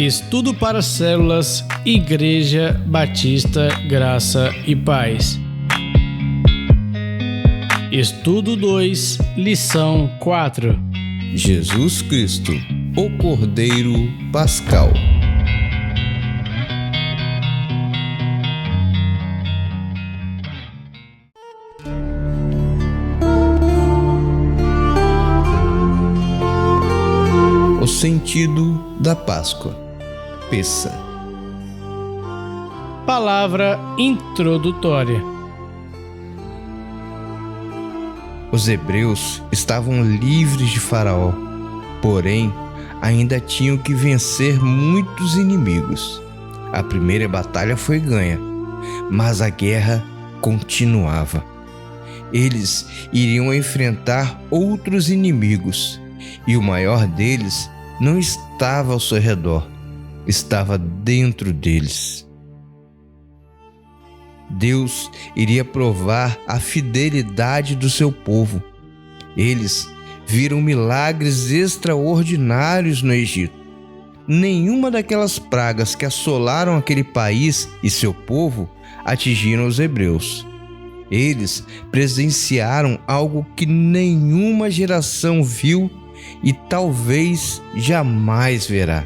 Estudo para células Igreja Batista Graça e Paz. Estudo 2, lição 4. Jesus Cristo, o Cordeiro Pascal. O sentido da Páscoa. Peça. Palavra introdutória. Os hebreus estavam livres de Faraó, porém ainda tinham que vencer muitos inimigos. A primeira batalha foi ganha, mas a guerra continuava. Eles iriam enfrentar outros inimigos, e o maior deles não estava ao seu redor, estava dentro deles. Deus iria provar a fidelidade do seu povo. Eles viram milagres extraordinários no Egito. Nenhuma daquelas pragas que assolaram aquele país e seu povo atingiram os hebreus. Eles presenciaram algo que nenhuma geração viu e talvez jamais verá.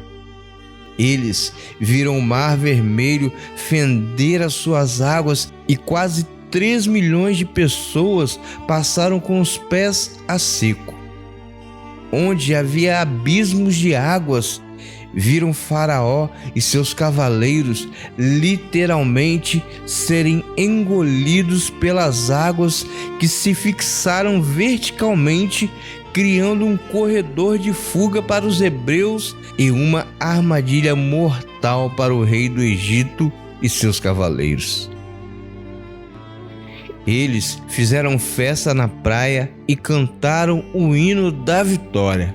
Eles viram o Mar Vermelho fender as suas águas e quase 3 milhões de pessoas passaram com os pés a seco. Onde havia abismos de águas, viram Faraó e seus cavaleiros literalmente serem engolidos pelas águas que se fixaram verticalmente, criando um corredor de fuga para os hebreus e uma armadilha mortal para o rei do Egito e seus cavaleiros. Eles fizeram festa na praia e cantaram o hino da vitória.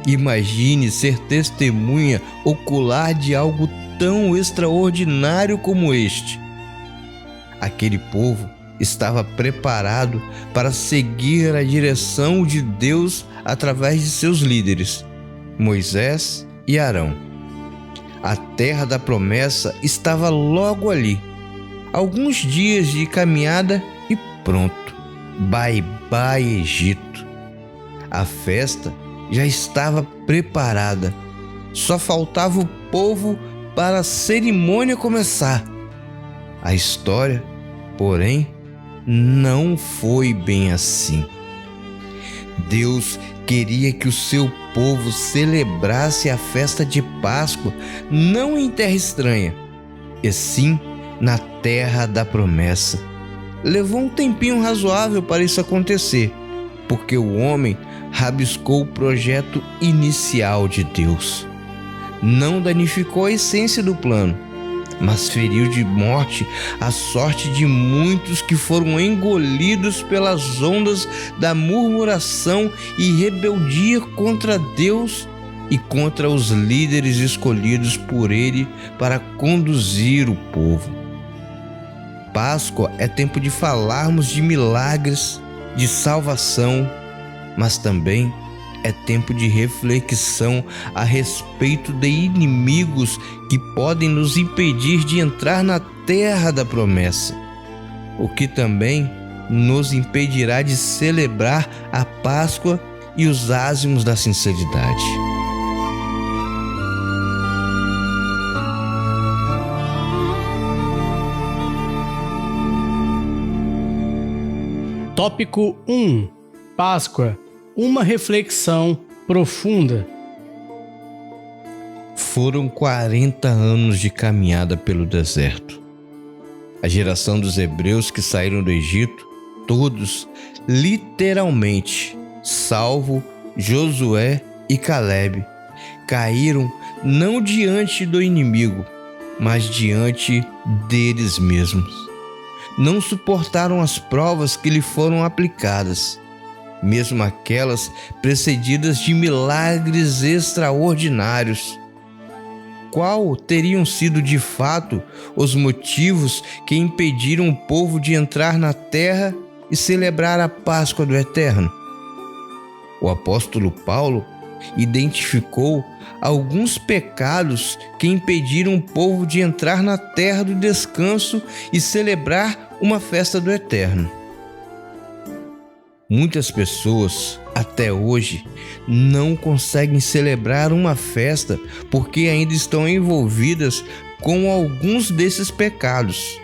Imagine ser testemunha ocular de algo tão extraordinário como este. Aquele povo estava preparado para seguir a direção de Deus através de seus líderes, Moisés e Arão. A terra da promessa estava logo ali. Alguns dias de caminhada e pronto. Bye bye, Egito. A festa já estava preparada. Só faltava o povo para a cerimônia começar. A história, porém, não foi bem assim. Deus queria que o seu povo celebrasse a festa de Páscoa não em terra estranha, e sim na terra da promessa. Levou um tempinho razoável para isso acontecer, porque o homem rabiscou o projeto inicial de Deus. Não danificou a essência do plano, mas feriu de morte a sorte de muitos que foram engolidos pelas ondas da murmuração e rebeldia contra Deus e contra os líderes escolhidos por Ele para conduzir o povo. Páscoa é tempo de falarmos de milagres, de salvação, mas também é tempo de reflexão a respeito de inimigos que podem nos impedir de entrar na terra da promessa, o que também nos impedirá de celebrar a Páscoa e os ázimos da sinceridade. Tópico 1. Páscoa. Uma reflexão profunda. Foram 40 anos de caminhada pelo deserto. A geração dos hebreus que saíram do Egito, todos, literalmente, salvo Josué e Calebe, caíram não diante do inimigo, mas diante deles mesmos. Não suportaram as provas que lhe foram aplicadas, mesmo aquelas precedidas de milagres extraordinários. Qual teriam sido de fato os motivos que impediram o povo de entrar na terra e celebrar a Páscoa do Eterno? O apóstolo Paulo identificou alguns pecados que impediram o povo de entrar na terra do descanso e celebrar uma festa do Eterno. Muitas pessoas, até hoje, não conseguem celebrar uma festa porque ainda estão envolvidas com alguns desses pecados.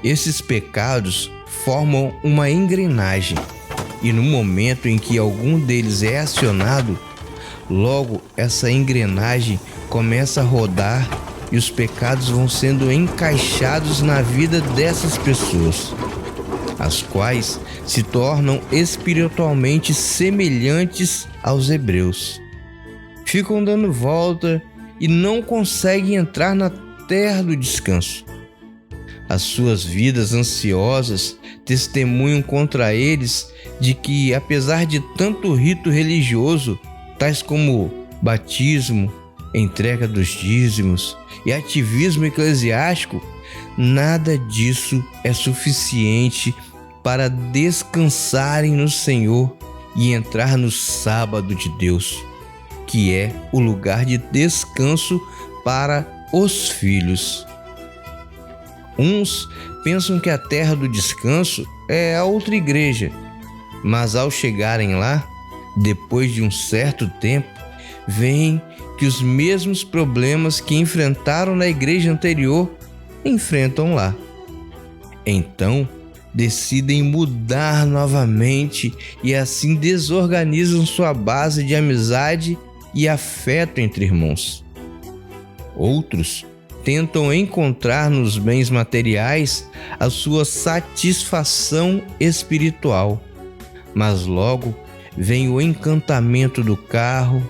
Esses pecados formam uma engrenagem e no momento em que algum deles é acionado, logo essa engrenagem começa a rodar e os pecados vão sendo encaixados na vida dessas pessoas, as quais se tornam espiritualmente semelhantes aos hebreus. Ficam dando volta e não conseguem entrar na terra do descanso. As suas vidas ansiosas testemunham contra eles de que, apesar de tanto rito religioso, tais como batismo, entrega dos dízimos e ativismo eclesiástico, nada disso é suficiente para descansarem no Senhor e entrar no sábado de Deus, que é o lugar de descanso para os filhos. Uns pensam que a terra do descanso é a outra igreja, mas ao chegarem lá, depois de um certo tempo, veem que os mesmos problemas que enfrentaram na igreja anterior enfrentam lá. Então, decidem mudar novamente e assim desorganizam sua base de amizade e afeto entre irmãos. Outros tentam encontrar nos bens materiais a sua satisfação espiritual, mas logo vem o encantamento do carro,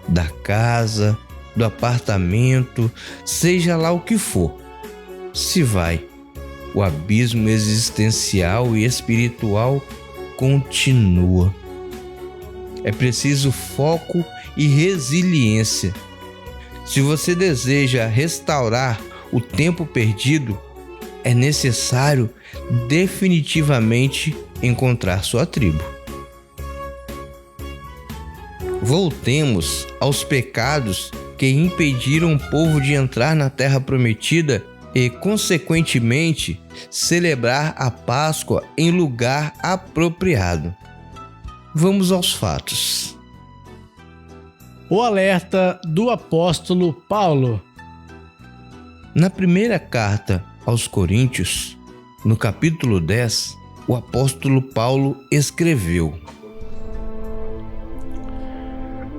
da casa, do apartamento, seja lá o que for. Se vai, o abismo existencial e espiritual continua. É preciso foco e resiliência. Se você deseja restaurar o tempo perdido, é necessário definitivamente encontrar sua tribo. Voltemos aos pecados que impediram o povo de entrar na terra prometida e, consequentemente, celebrar a Páscoa em lugar apropriado. Vamos aos fatos. O alerta do apóstolo Paulo. Na primeira carta aos Coríntios, no capítulo 10, o apóstolo Paulo escreveu: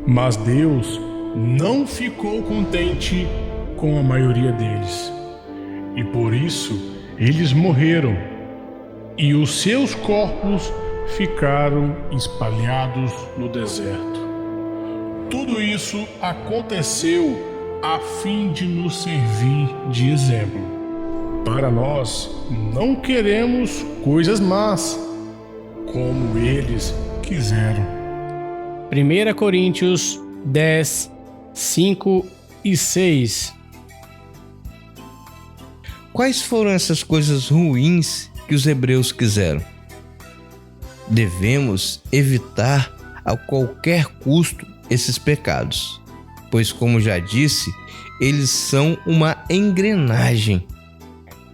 Mas Deus não ficou contente com a maioria deles, e por isso eles morreram, e os seus corpos ficaram espalhados no deserto. Tudo isso aconteceu a fim de nos servir de exemplo. Para nós, não queremos coisas más, como eles quiseram. 1 Coríntios 10, 5 e 6. Quais foram essas coisas ruins que os hebreus quiseram? Devemos evitar a qualquer custo esses pecados, pois, como já disse, eles são uma engrenagem.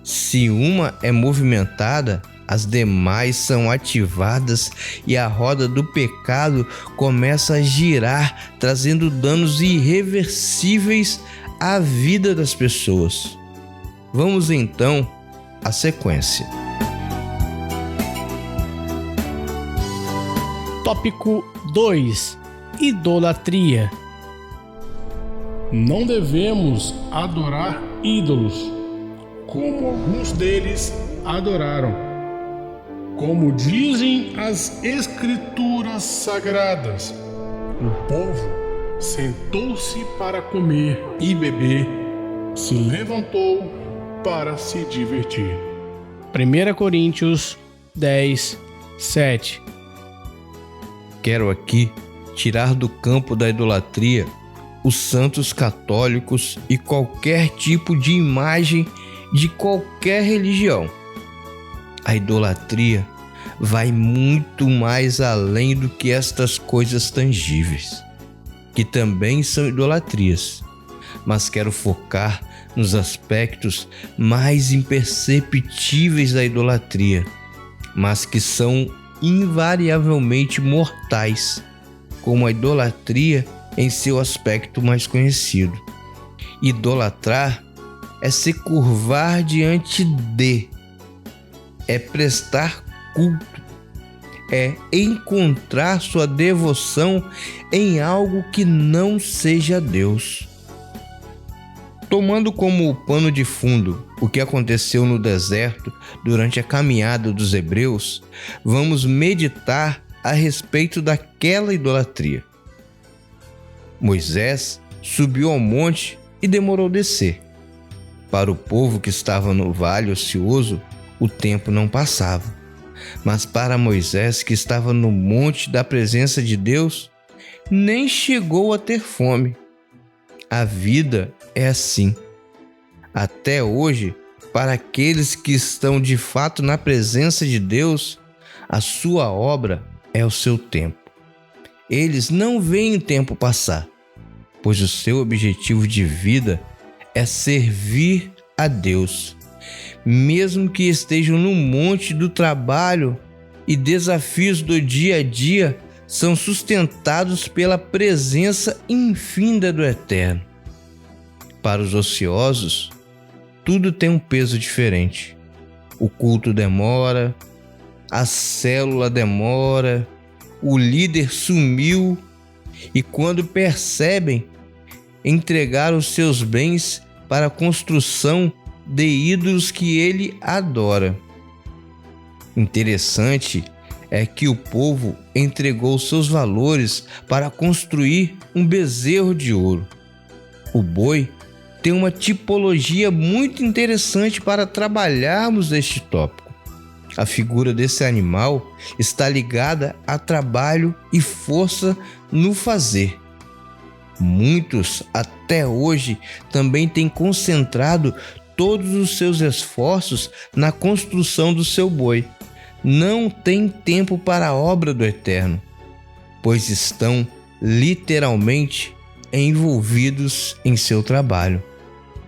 Se uma é movimentada, as demais são ativadas e a roda do pecado começa a girar, trazendo danos irreversíveis à vida das pessoas. Vamos então à sequência. Tópico 2: Idolatria. Não devemos adorar ídolos, como alguns deles adoraram. Como dizem as Escrituras Sagradas, o povo sentou-se para comer e beber, se levantou para se divertir. 1 Coríntios 10, 7. Quero aqui tirar do campo da idolatria os santos católicos e qualquer tipo de imagem de qualquer religião. A idolatria vai muito mais além do que estas coisas tangíveis. que também são idolatrias, mas quero focar nos aspectos mais imperceptíveis da idolatria, mas que são invariavelmente mortais, como a idolatria em seu aspecto mais conhecido. Idolatrar é se curvar diante de, é prestar culto, é encontrar sua devoção em algo que não seja Deus. Tomando como pano de fundo o que aconteceu no deserto durante a caminhada dos hebreus, vamos meditar a respeito daquela idolatria. Moisés subiu ao monte e demorou descer. Para o povo que estava no vale ocioso, o tempo não passava. Mas para Moisés, que estava no monte da presença de Deus, nem chegou a ter fome. A vida é assim. Até hoje, para aqueles que estão de fato na presença de Deus, a sua obra é o seu tempo. Eles não veem o tempo passar, pois o seu objetivo de vida é servir a Deus. Mesmo que estejam no monte do trabalho e desafios do dia a dia, são sustentados pela presença infinda do Eterno. Para os ociosos, tudo tem um peso diferente. O culto demora, a célula demora, o líder sumiu e quando percebem, entregaram os seus bens para a construção de ídolos que ele adora. Interessante é que o povo entregou seus valores para construir um bezerro de ouro. O boi tem uma tipologia muito interessante para trabalharmos este tópico. A figura desse animal está ligada a trabalho e força no fazer. Muitos, até hoje, também têm concentrado todos os seus esforços na construção do seu boi. Não têm tempo para a obra do Eterno, pois estão literalmente envolvidos em seu trabalho,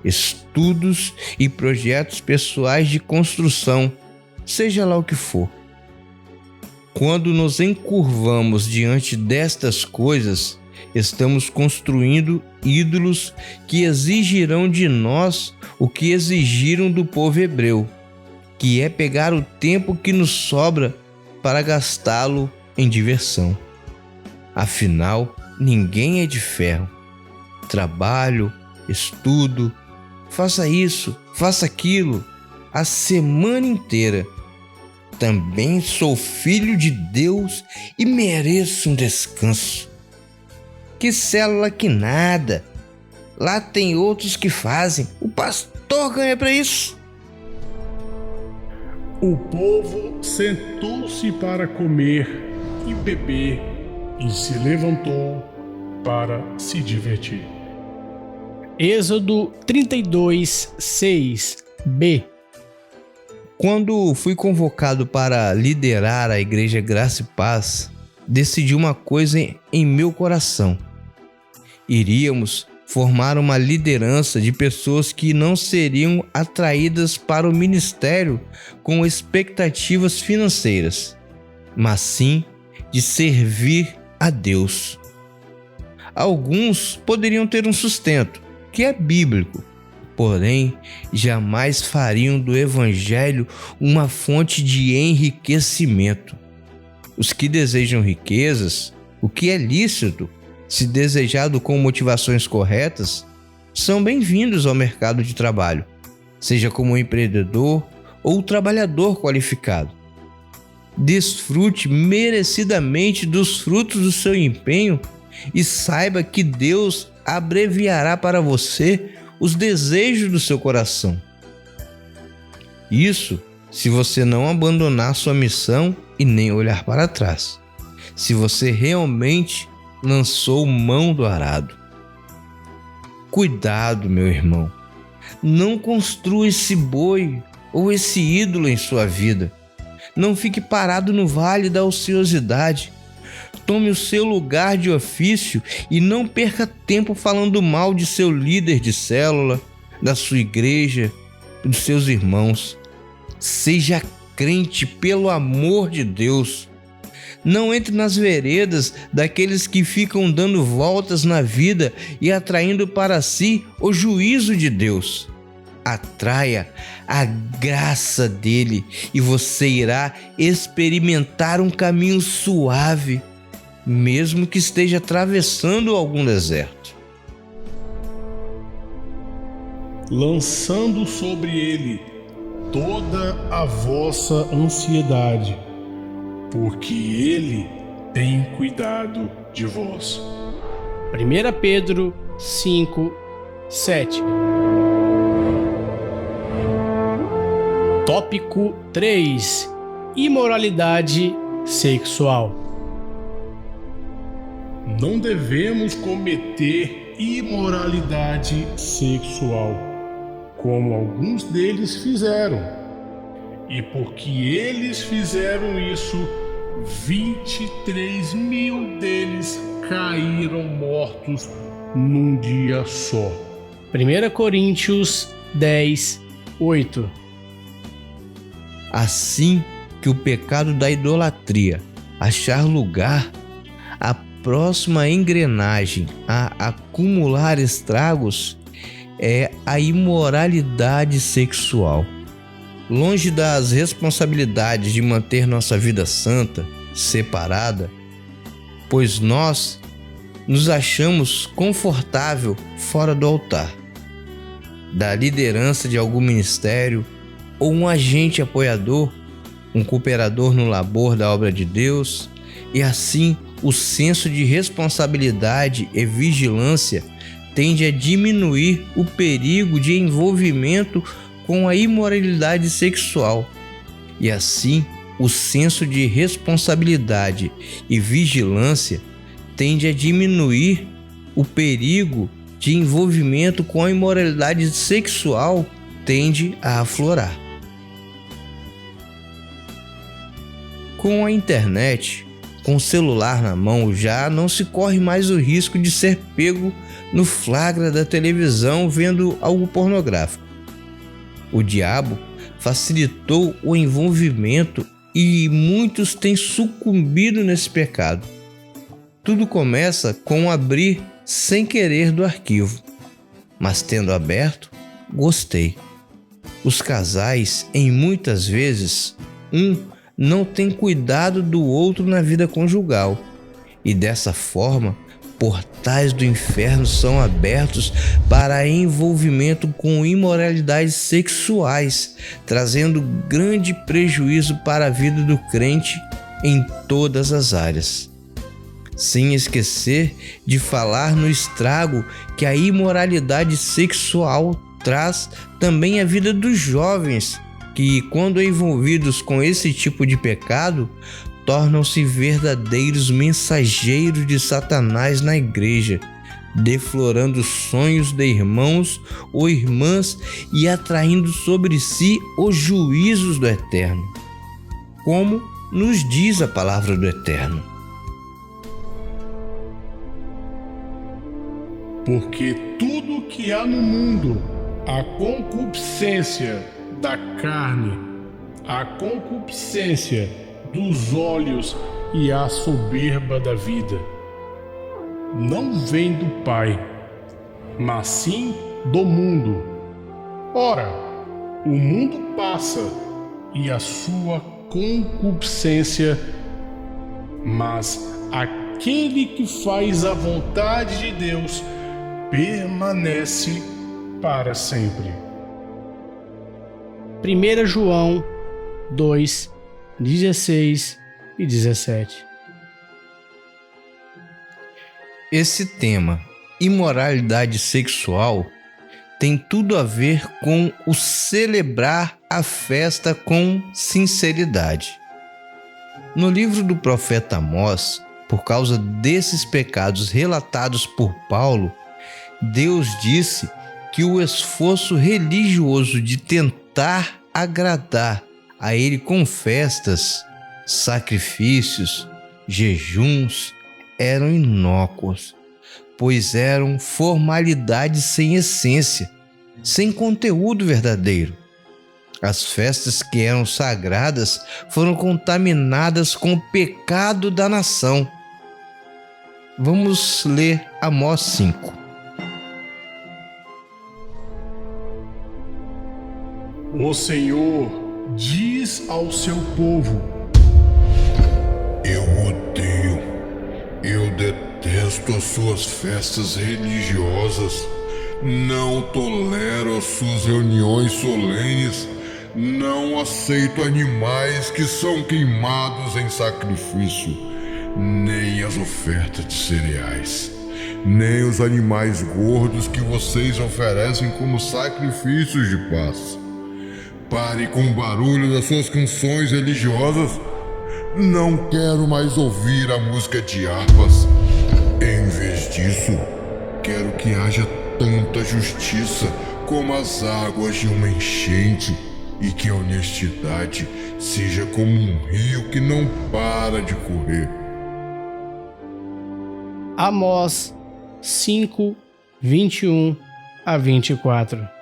estudos e projetos pessoais de construção, seja lá o que for. Quando nos encurvamos diante destas coisas, estamos construindo ídolos que exigirão de nós o que exigiram do povo hebreu, que é pegar o tempo que nos sobra para gastá-lo em diversão. Afinal, ninguém é de ferro. Trabalho, estudo, faça isso, faça aquilo, a semana inteira. Também sou filho de Deus e mereço um descanso. Que célula que nada. Lá tem outros que fazem. O pastor ganha para isso. O povo sentou-se para comer e beber e se levantou para se divertir. Êxodo 32, 6b. Quando fui convocado para liderar a Igreja Graça e Paz, decidi uma coisa em meu coração. Iríamos formar uma liderança de pessoas que não seriam atraídas para o ministério com expectativas financeiras, mas sim de servir a Deus. Alguns poderiam ter um sustento, que é bíblico, porém jamais fariam do Evangelho uma fonte de enriquecimento. Os que desejam riquezas, o que é lícito, se desejado com motivações corretas, são bem-vindos ao mercado de trabalho, seja como empreendedor ou trabalhador qualificado. Desfrute merecidamente dos frutos do seu empenho e saiba que Deus abreviará para você os desejos do seu coração. Isso se você não abandonar sua missão e nem olhar para trás. Se você realmente lançou mão do arado. Cuidado, meu irmão. Não construa esse boi ou esse ídolo em sua vida. Não fique parado no vale da ociosidade. tome o seu lugar de ofício e não perca tempo falando mal de seu líder de célula, da sua igreja, dos seus irmãos. Seja crente pelo amor de Deus. Não entre nas veredas daqueles que ficam dando voltas na vida e atraindo para si o juízo de Deus. Atraia a graça dele e você irá experimentar um caminho suave, mesmo que esteja atravessando algum deserto. Lançando sobre ele toda a vossa ansiedade, porque ele tem cuidado de vós. 1 Pedro 5, 7. Tópico 3: Imoralidade sexual. Não devemos cometer imoralidade sexual, como alguns deles fizeram. E porque eles fizeram isso, 23 mil deles caíram mortos num dia só. 1 Coríntios 10, 8. Assim que o pecado da idolatria achar lugar, a próxima engrenagem a acumular estragos é a imoralidade sexual. Longe das responsabilidades de manter nossa vida santa, separada, pois nós nos achamos confortável fora do altar, da liderança de algum ministério ou um agente apoiador, um cooperador no labor da obra de Deus, e assim o senso de responsabilidade e vigilância tende a diminuir o perigo de envolvimento com a imoralidade sexual. E assim, o senso de responsabilidade e vigilância tende a diminuir o perigo de envolvimento com a imoralidade sexual tende a aflorar. Com a internet, com o celular na mão, já não se corre mais o risco de ser pego no flagra da televisão vendo algo pornográfico. O diabo facilitou o envolvimento e muitos têm sucumbido nesse pecado. Tudo começa com abrir sem querer do arquivo, mas tendo aberto, gostei. Os casais, em muitas vezes, não tem cuidado do outro na vida conjugal, e dessa forma, portais do inferno são abertos para envolvimento com imoralidades sexuais, trazendo grande prejuízo para a vida do crente em todas as áreas. Sem esquecer de falar no estrago que a imoralidade sexual traz também à vida dos jovens, que, quando envolvidos com esse tipo de pecado, tornam-se verdadeiros mensageiros de Satanás na igreja, deflorando sonhos de irmãos ou irmãs e atraindo sobre si os juízos do Eterno, como nos diz a palavra do Eterno. Porque tudo que há no mundo, a concupiscência da carne, a concupiscência dos olhos e a soberba da vida, não vem do Pai, mas sim do mundo. Ora, o mundo passa e a sua concupiscência, mas aquele que faz a vontade de Deus permanece para sempre. 1 João 2, 16 e 17. Esse tema, imoralidade sexual, tem tudo a ver com o celebrar a festa com sinceridade. No livro do profeta Amós, por causa desses pecados relatados por Paulo, Deus disse que o esforço religioso de tentar agradar a Ele com festas, sacrifícios, jejuns, eram inócuas, pois eram formalidades sem essência, sem conteúdo verdadeiro. As festas que eram sagradas foram contaminadas com o pecado da nação. Vamos ler Amós 5. O Senhor diz ao seu povo: eu odeio, eu detesto as suas festas religiosas, não tolero as suas reuniões solenes, não aceito animais que são queimados em sacrifício, nem as ofertas de cereais, nem os animais gordos que vocês oferecem como sacrifícios de paz. Pare com o barulho das suas canções religiosas. Não quero mais ouvir a música de harpas. Em vez disso, quero que haja tanta justiça como as águas de uma enchente e que a honestidade seja como um rio que não para de correr. Amós 5, 21 a 24.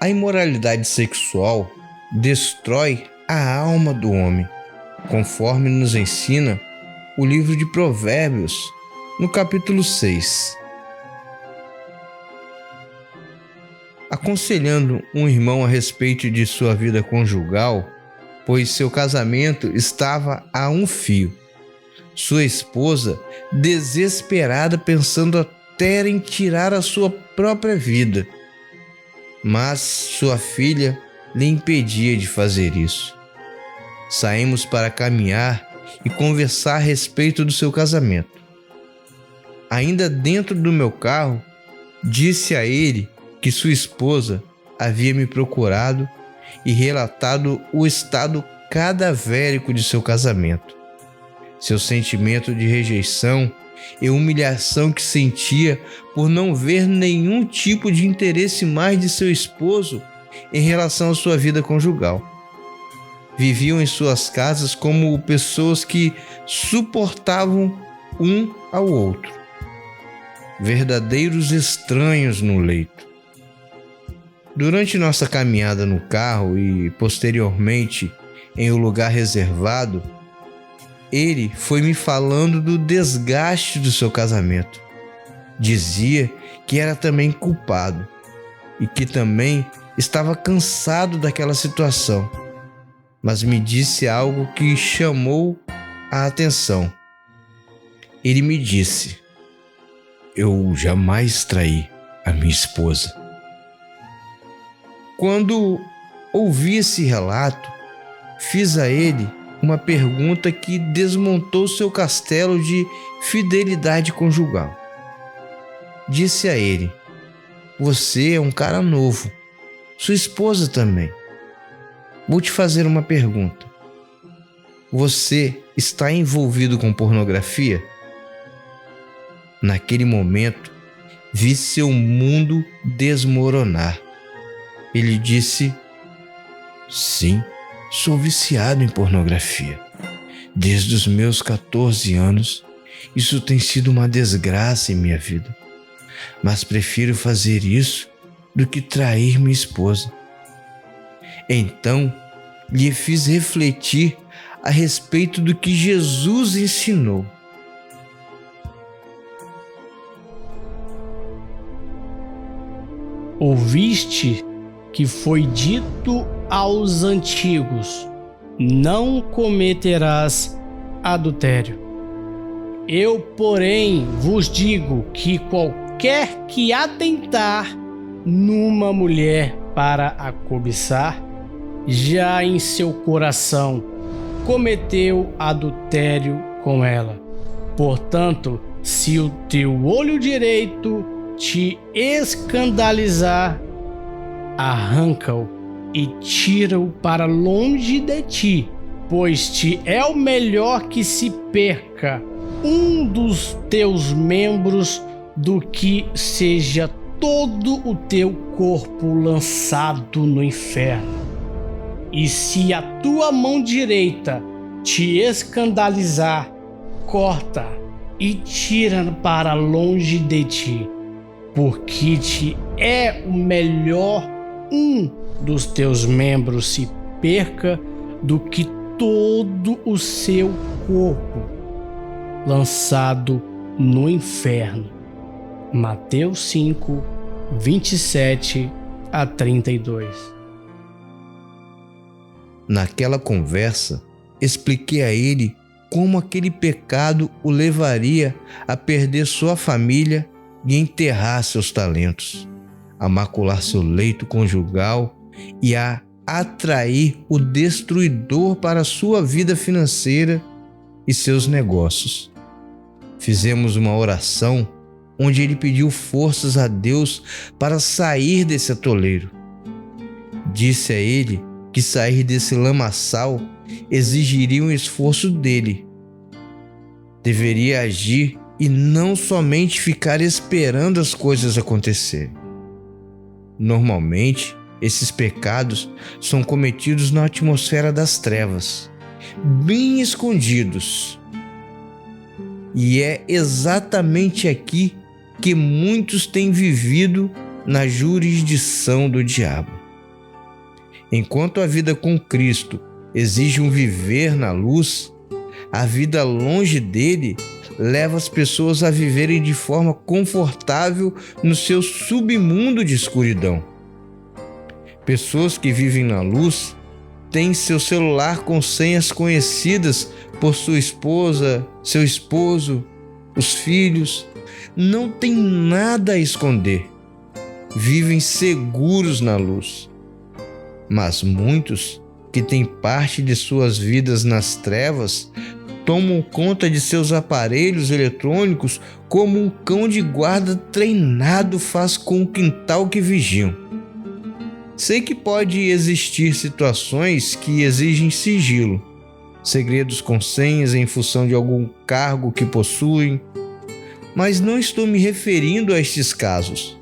A imoralidade sexual destrói a alma do homem, conforme nos ensina o livro de Provérbios, no capítulo 6. Aconselhando um irmão a respeito de sua vida conjugal, pois seu casamento estava a um fio. Sua esposa, desesperada, pensando até em tirar a sua própria vida, mas sua filha lhe impedia de fazer isso. Saímos para caminhar e conversar a respeito do seu casamento. Ainda dentro do meu carro, disse a ele que sua esposa havia me procurado e relatado o estado cadavérico de seu casamento. Seu sentimento de rejeição e humilhação que sentia por não ver nenhum tipo de interesse mais de seu esposo em relação à sua vida conjugal. Viviam em suas casas como pessoas que suportavam um ao outro, verdadeiros estranhos no leito. Durante nossa caminhada no carro e posteriormente em um lugar reservado, ele foi me falando do desgaste do seu casamento. Dizia que era também culpado e que também estava cansado daquela situação, mas me disse algo que chamou a atenção. Ele me disse: eu jamais traí a minha esposa. Quando ouvi esse relato, fiz a ele uma pergunta que desmontou seu castelo de fidelidade conjugal. Disse a ele: você é um cara novo, sua esposa também. Vou te fazer uma pergunta. Você está envolvido com pornografia? Naquele momento, vi seu mundo desmoronar. Ele disse: sim, sou viciado em pornografia. Desde os meus 14 anos, isso tem sido uma desgraça em minha vida. Mas prefiro fazer isso do que trair minha esposa. Então, lhe fiz refletir a respeito do que Jesus ensinou. Ouviste que foi dito aos antigos: não cometerás adultério. Eu, porém, vos digo que qualquer que atentar numa mulher para a cobiçar, já em seu coração cometeu adultério com ela. Portanto, se o teu olho direito te escandalizar, arranca-o e tira-o para longe de ti, pois te é o melhor que se perca um dos teus membros do que seja todo o teu corpo lançado no inferno. E se a tua mão direita te escandalizar, corta e tira para longe de ti, porque te é o melhor um dos teus membros se perca do que todo o seu corpo lançado no inferno. Mateus 5, 27 a 32. Naquela conversa, expliquei a ele como aquele pecado o levaria a perder sua família e enterrar seus talentos, a macular seu leito conjugal e a atrair o destruidor para sua vida financeira e seus negócios. Fizemos uma oração onde ele pediu forças a Deus para sair desse atoleiro. Disse a ele que sair desse lamaçal exigiria um esforço dele. Deveria agir e não somente ficar esperando as coisas acontecerem. Normalmente, esses pecados são cometidos na atmosfera das trevas, bem escondidos. E é exatamente aqui que muitos têm vivido na jurisdição do diabo. Enquanto a vida com Cristo exige um viver na luz, a vida longe dele leva as pessoas a viverem de forma confortável no seu submundo de escuridão. Pessoas que vivem na luz têm seu celular com senhas conhecidas por sua esposa, seu esposo, os filhos. Não têm nada a esconder. Vivem seguros na luz. Mas muitos que têm parte de suas vidas nas trevas tomam conta de seus aparelhos eletrônicos como um cão de guarda treinado faz com o quintal que vigiam. Sei que pode existir situações que exigem sigilo, segredos com senhas em função de algum cargo que possuem, mas não estou me referindo a estes casos.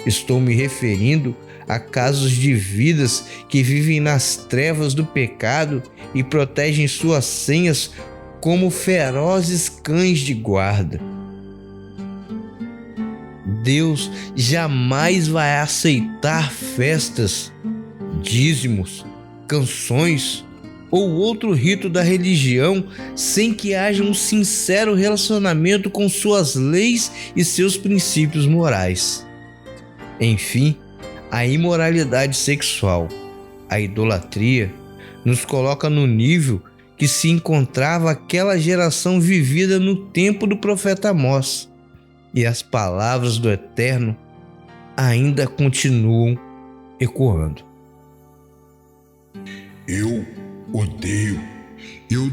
Estou me referindo a casos de vidas que vivem nas trevas do pecado e protegem suas senhas como ferozes cães de guarda. Deus jamais vai aceitar festas, dízimos, canções ou outro rito da religião sem que haja um sincero relacionamento com suas leis e seus princípios morais. Enfim, a imoralidade sexual, a idolatria, nos coloca no nível que se encontrava aquela geração vivida no tempo do profeta Amós, e as palavras do Eterno ainda continuam ecoando. Eu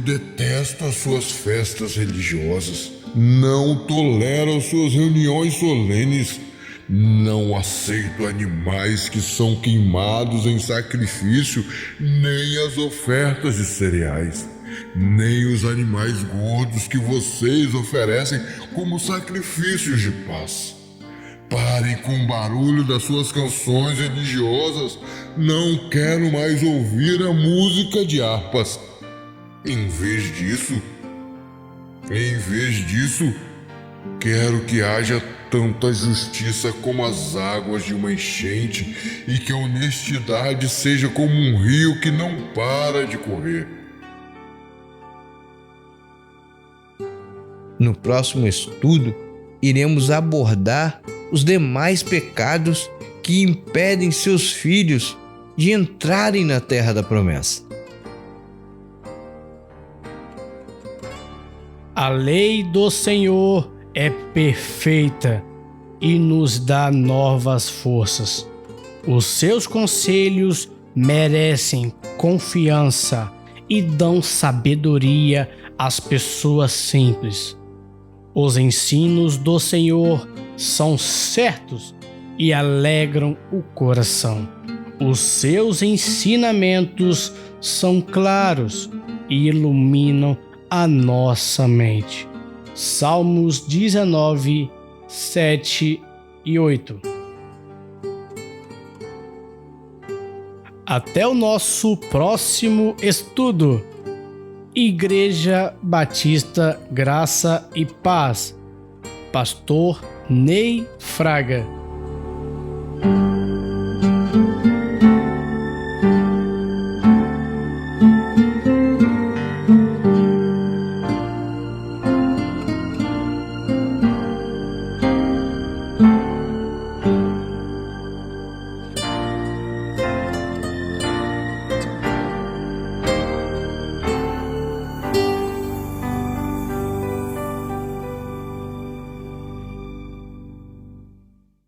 detesto as suas festas religiosas, não tolero suas reuniões solenes, não aceito animais que são queimados em sacrifício, nem as ofertas de cereais, nem os animais gordos que vocês oferecem como sacrifícios de paz. Parem com o barulho das suas canções religiosas, não quero mais ouvir a música de harpas. Em vez disso, quero que haja tanta justiça como as águas de uma enchente e que a honestidade seja como um rio que não para de correr. No próximo estudo, iremos abordar os demais pecados que impedem seus filhos de entrarem na terra da promessa. A lei do Senhor é perfeita e nos dá novas forças. Os seus conselhos merecem confiança e dão sabedoria às pessoas simples. Os ensinos do Senhor são certos e alegram o coração. Os seus ensinamentos são claros e iluminam a nossa mente. Salmos 19, 7 e 8. Até o nosso próximo estudo. Igreja Batista Graça e Paz, Pastor Ney Fraga.